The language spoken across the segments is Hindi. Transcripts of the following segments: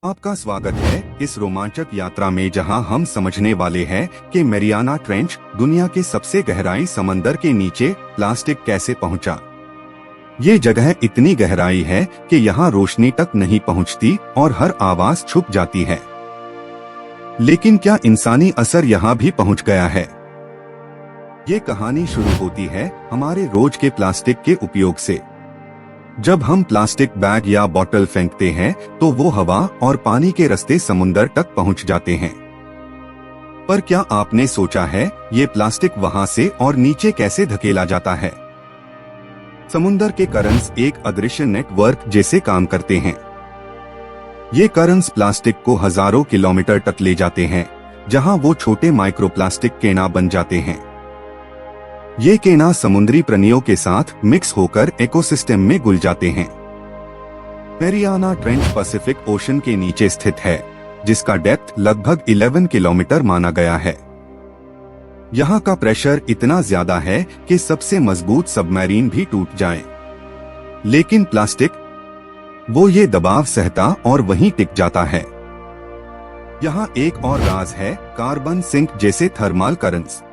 आपका स्वागत है इस रोमांचक यात्रा में जहां हम समझने वाले हैं कि मैरियाना ट्रेंच दुनिया के सबसे गहराई समंदर के नीचे प्लास्टिक कैसे पहुंचा। ये जगह इतनी गहराई है कि यहाँ रोशनी तक नहीं पहुंचती और हर आवाज छुप जाती है। लेकिन क्या इंसानी असर यहाँ भी पहुंच गया है? ये कहानी शुरू होती है हमारे रोज के प्लास्टिक के उपयोग से। जब हम प्लास्टिक बैग या बोतल फेंकते हैं तो वो हवा और पानी के रास्ते समुंदर तक पहुंच जाते हैं। पर क्या आपने सोचा है ये प्लास्टिक वहां से और नीचे कैसे धकेला जाता है? समुंदर के करंट्स एक अदृश्य नेटवर्क जैसे काम करते हैं। ये करंट्स प्लास्टिक को हजारों किलोमीटर तक ले जाते हैं, जहां वो छोटे माइक्रोप्लास्टिक केना बन जाते हैं। ये केना समुद्री प्राणियों के साथ मिक्स होकर इकोसिस्टम में घुल जाते हैं। मैरियाना ट्रेंच पैसिफिक ओशन के नीचे स्थित है, जिसका डेप्थ लगभग 11 किलोमीटर माना गया है। यहाँ का प्रेशर इतना ज्यादा है कि सबसे मजबूत सबमरीन भी टूट जाए। लेकिन प्लास्टिक वो ये दबाव सहता और वहीं टिक जाता है। यहाँ एक और राज है, कार्बन सिंक जैसे थर्मल करंट्स।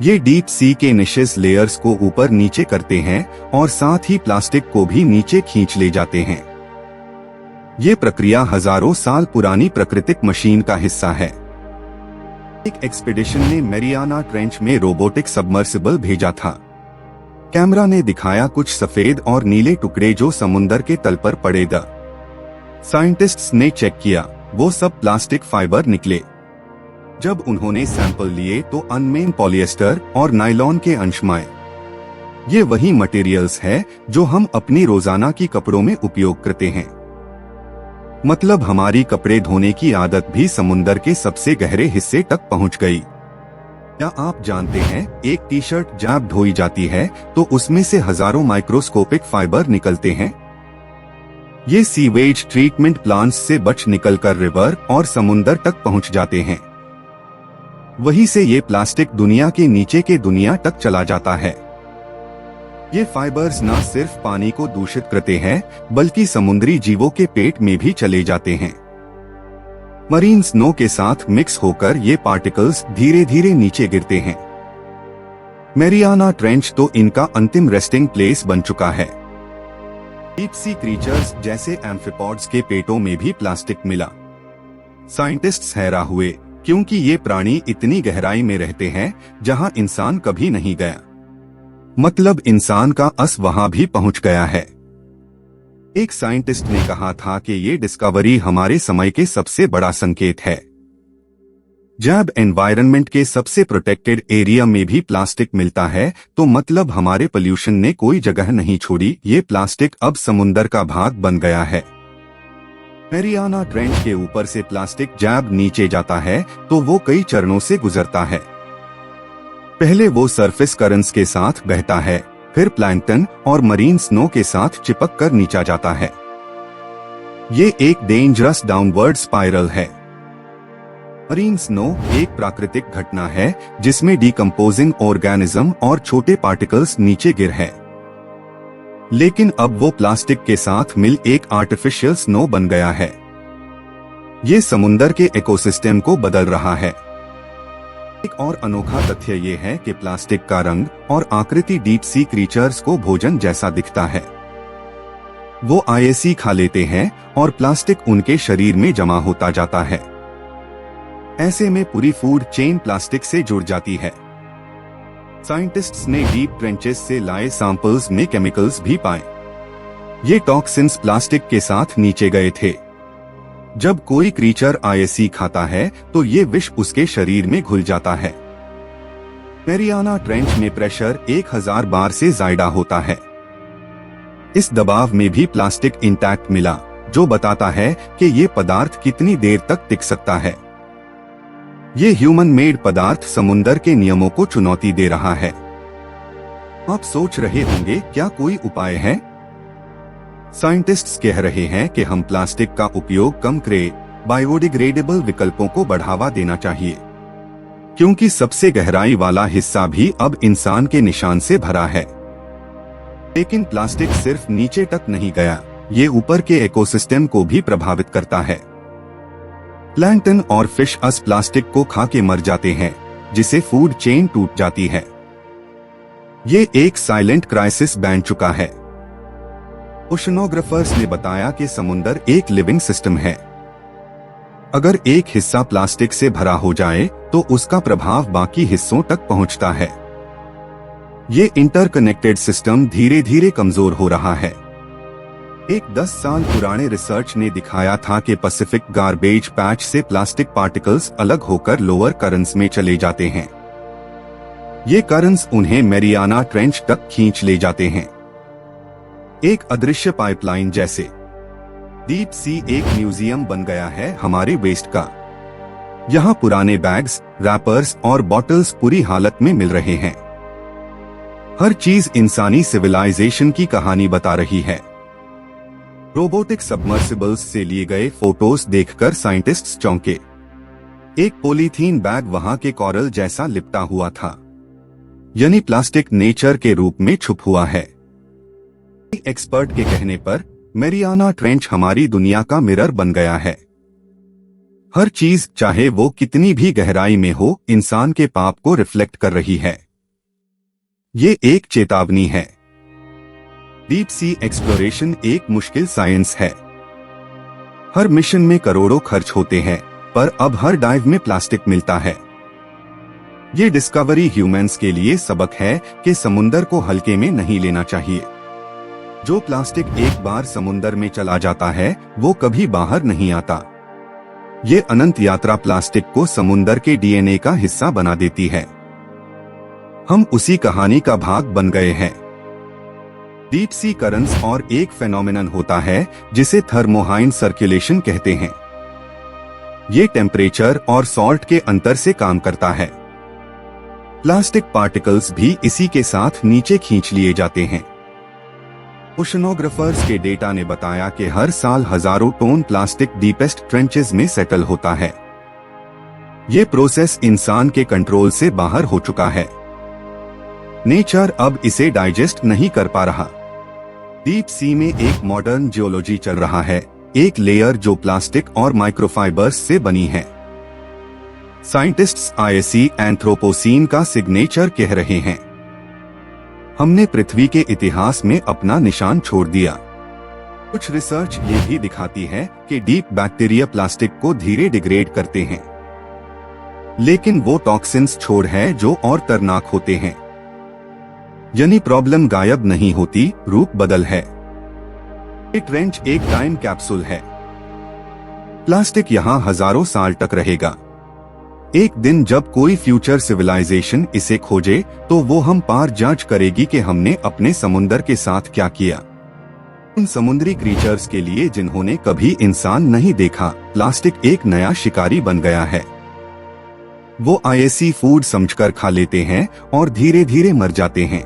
ये डीप सी के निशेस लेयर्स को ऊपर नीचे करते हैं और साथ ही प्लास्टिक को भी नीचे खींच ले जाते हैं। ये प्रक्रिया हजारों साल पुरानी प्राकृतिक मशीन का हिस्सा है। एक एक्सपीडिशन ने मैरियाना ट्रेंच में रोबोटिक सबमर्सिबल भेजा था। कैमरा ने दिखाया कुछ सफेद और नीले टुकड़े जो समुंदर के तल पर पड़े थे। साइंटिस्ट्स ने चेक किया, वो सब प्लास्टिक फाइबर निकले। जब उन्होंने सैंपल लिए तो अनमेन पॉलिएस्टर और नायलॉन के अंश मिले। ये वही मटेरियल्स है जो हम अपनी रोजाना की कपड़ों में उपयोग करते हैं। मतलब हमारी कपड़े धोने की आदत भी समुंदर के सबसे गहरे हिस्से तक पहुंच गई। क्या आप जानते हैं एक टी शर्ट जब धोई जाती है तो उसमें से हजारों माइक्रोस्कोपिक फाइबर निकलते हैं। ये सीवेज ट्रीटमेंट प्लांट्स से बच निकलकर रिवर और समुंदर तक पहुंच जाते हैं। वहीं से ये प्लास्टिक दुनिया के नीचे के दुनिया तक चला जाता है। ये फाइबर्स न सिर्फ पानी को दूषित करते हैं, बल्कि समुद्री जीवों के पेट में भी चले जाते हैं। मरीन स्नो के साथ मिक्स होकर ये पार्टिकल्स धीरे धीरे नीचे गिरते हैं। मैरियाना ट्रेंच तो इनका अंतिम रेस्टिंग प्लेस बन चुका है। डीप सी क्रीचर्स जैसे एम्फिपॉड्स के पेटों में भी प्लास्टिक मिला। साइंटिस्ट्स हैरान हुए, क्योंकि ये प्राणी इतनी गहराई में रहते हैं जहां इंसान कभी नहीं गया। मतलब इंसान का अस वहां भी पहुंच गया है। एक साइंटिस्ट ने कहा था कि ये डिस्कवरी हमारे समय के सबसे बड़ा संकेत है। जब एनवायरनमेंट के सबसे प्रोटेक्टेड एरिया में भी प्लास्टिक मिलता है तो मतलब हमारे पोल्यूशन ने कोई जगह नहीं छोड़ी। ये प्लास्टिक अब समुंदर का भाग बन गया है। मैरियाना ट्रेंच के ऊपर से प्लास्टिक जब नीचे जाता है तो वो कई चरणों से गुजरता है। पहले वो सरफेस करंट्स के साथ बहता है, फिर प्लैंकटन और मरीन स्नो के साथ चिपक कर नीचे जाता है। ये एक डेंजरस डाउनवर्ड स्पाइरल है। मरीन स्नो एक प्राकृतिक घटना है जिसमें डिकम्पोजिंग ऑर्गेनिज्म और छोटे पार्टिकल्स नीचे गिर है। लेकिन अब वो प्लास्टिक के साथ मिल एक आर्टिफिशियल स्नो बन गया है। ये समुंदर के इकोसिस्टम को बदल रहा है। एक और अनोखा तथ्य ये है कि प्लास्टिक का रंग और आकृति डीप सी क्रीचर्स को भोजन जैसा दिखता है। वो आयसी खा लेते हैं और प्लास्टिक उनके शरीर में जमा होता जाता है। ऐसे में पूरी फूड चेन प्लास्टिक से जुड़ जाती है। साइंटिस्ट्स ने डीप ट्रेंचेस से लाए सैंपल्स में केमिकल्स भी पाए। ये टॉक्सिन्स प्लास्टिक के साथ नीचे गए थे। जब कोई क्रीचर आयसी खाता है तो ये विष उसके शरीर में घुल जाता है। मैरियाना ट्रेंच में प्रेशर 1000 बार से ज्यादा होता है। इस दबाव में भी प्लास्टिक इंटैक्ट मिला, जो बताता है कि ये पदार्थ कितनी देर तक टिक सकता है। ये ह्यूमन मेड पदार्थ समुंदर के नियमों को चुनौती दे रहा है। आप सोच रहे होंगे, क्या कोई उपाय है? साइंटिस्ट्स कह रहे हैं कि हम प्लास्टिक का उपयोग कम करें, बायोडिग्रेडेबल विकल्पों को बढ़ावा देना चाहिए, क्योंकि सबसे गहराई वाला हिस्सा भी अब इंसान के निशान से भरा है। लेकिन प्लास्टिक सिर्फ नीचे तक नहीं गया, ये ऊपर के इकोसिस्टम को भी प्रभावित करता है। प्लैंकटन और फिश अस प्लास्टिक को खा के मर जाते हैं, जिसे फूड चेन टूट जाती है। ये एक साइलेंट क्राइसिस बन चुका है। ओशनोग्राफर्स ने बताया कि समुंदर एक लिविंग सिस्टम है। अगर एक हिस्सा प्लास्टिक से भरा हो जाए तो उसका प्रभाव बाकी हिस्सों तक पहुंचता है। ये इंटरकनेक्टेड सिस्टम धीरे धीरे कमजोर हो रहा है। एक 10 साल पुराने रिसर्च ने दिखाया था कि पैसिफिक गार्बेज पैच से प्लास्टिक पार्टिकल्स अलग होकर लोअर करंट्स में चले जाते हैं। ये करंट्स उन्हें मैरियाना ट्रेंच तक खींच ले जाते हैं, एक अदृश्य पाइपलाइन जैसे। डीप सी एक म्यूजियम बन गया है हमारे वेस्ट का। यहाँ पुराने बैग्स, रैपर्स और बॉटल्स पूरी हालत में मिल रहे हैं। हर चीज इंसानी सिविलाइजेशन की कहानी बता रही है। रोबोटिक सबमर्सिबल्स से लिए गए फोटोज देखकर साइंटिस्ट्स चौंके। एक पॉलीथीन बैग वहां के कोरल जैसा लिपटा हुआ था, यानी प्लास्टिक नेचर के रूप में छुप हुआ है। एक्सपर्ट के कहने पर मैरियाना ट्रेंच हमारी दुनिया का मिरर बन गया है। हर चीज, चाहे वो कितनी भी गहराई में हो, इंसान के पाप को रिफ्लेक्ट कर रही है। ये एक चेतावनी है। डीप सी एक्सप्लोरेशन एक मुश्किल साइंस है। हर मिशन में करोड़ों खर्च होते हैं, पर अब हर डाइव में प्लास्टिक मिलता है। ये डिस्कवरी ह्यूमंस के लिए सबक है कि समुंदर को हल्के में नहीं लेना चाहिए। जो प्लास्टिक एक बार समुंदर में चला जाता है वो कभी बाहर नहीं आता। ये अनंत यात्रा प्लास्टिक को समुंदर के डीएनए का हिस्सा बना देती है। हम उसी कहानी का भाग बन गए हैं। डीप सी करंट्स और एक फेनोमेनन होता है जिसे थर्मोहाइन सर्कुलेशन कहते हैं। ये टेम्परेचर और सॉल्ट के अंतर से काम करता है। प्लास्टिक पार्टिकल्स भी इसी के साथ नीचे खींच लिए जाते हैं। ओशनोग्राफर्स के डेटा ने बताया कि हर साल हजारों टन प्लास्टिक डीपेस्ट ट्रेंचेस में सेटल होता है। ये प्रोसेस इंसान के कंट्रोल से बाहर हो चुका है। नेचर अब इसे डाइजेस्ट नहीं कर पा रहा। डीप सी में एक मॉडर्न जियोलॉजी चल रहा है, एक लेयर जो प्लास्टिक और माइक्रोफाइबर्स से बनी है। साइंटिस्ट्स आईसी एंथ्रोपोसीन का सिग्नेचर कह रहे हैं। हमने पृथ्वी के इतिहास में अपना निशान छोड़ दिया। कुछ रिसर्च ये भी दिखाती है कि डीप बैक्टीरिया प्लास्टिक को धीरे डिग्रेड करते हैं, लेकिन वो टॉक्सिन्स छोड़ है जो और खतरनाक होते हैं। यानी प्रॉब्लम गायब नहीं होती, रूप बदल है। ये ट्रेंच एक टाइम कैप्सूल है। प्लास्टिक यहाँ हजारों साल तक रहेगा। एक दिन जब कोई फ्यूचर सिविलाइजेशन इसे खोजे तो वो हम पार जांच करेगी कि हमने अपने समुंदर के साथ क्या किया। उन समुद्री क्रीचर्स के लिए जिन्होंने कभी इंसान नहीं देखा, प्लास्टिक एक नया शिकारी बन गया है। वो आईसी फूड समझकर खा लेते हैं और धीरे धीरे मर जाते हैं।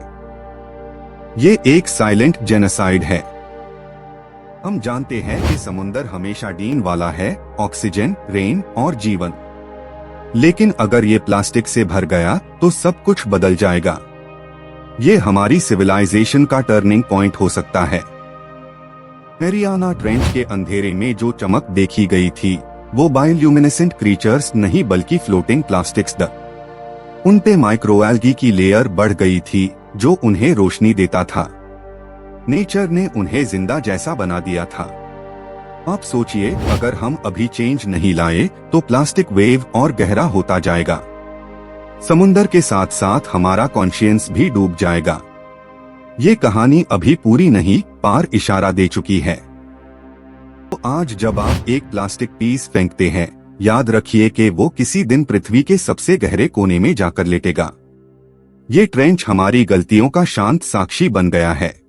ये एक साइलेंट जेनोसाइड है। हम जानते हैं कि समुंदर हमेशा डीन वाला है, ऑक्सीजन, रेन और जीवन। लेकिन अगर ये प्लास्टिक से भर गया तो सब कुछ बदल जाएगा। ये हमारी सिविलाइजेशन का टर्निंग पॉइंट हो सकता है। मैरियाना ट्रेंच के अंधेरे में जो चमक देखी गई थी वो बायोल्यूमिनेसेंट क्रीचर्स नहीं बल्कि फ्लोटिंग प्लास्टिक्स द। उन पे माइक्रोएल्गी की लेयर बढ़ गई थी जो उन्हें रोशनी देता था। नेचर ने उन्हें जिंदा जैसा बना दिया था। आप सोचिए, अगर हम अभी चेंज नहीं लाए तो प्लास्टिक वेव और गहरा होता जाएगा। समुंदर के साथ साथ हमारा कॉन्शियंस भी डूब जाएगा। ये कहानी अभी पूरी नहीं, पार इशारा दे चुकी है। तो आज जब आप एक प्लास्टिक पीस फेंकते हैं, याद रखिए कि वो किसी दिन पृथ्वी के सबसे गहरे कोने में जाकर लेटेगा। ये ट्रेंच हमारी गलतियों का शांत साक्षी बन गया है।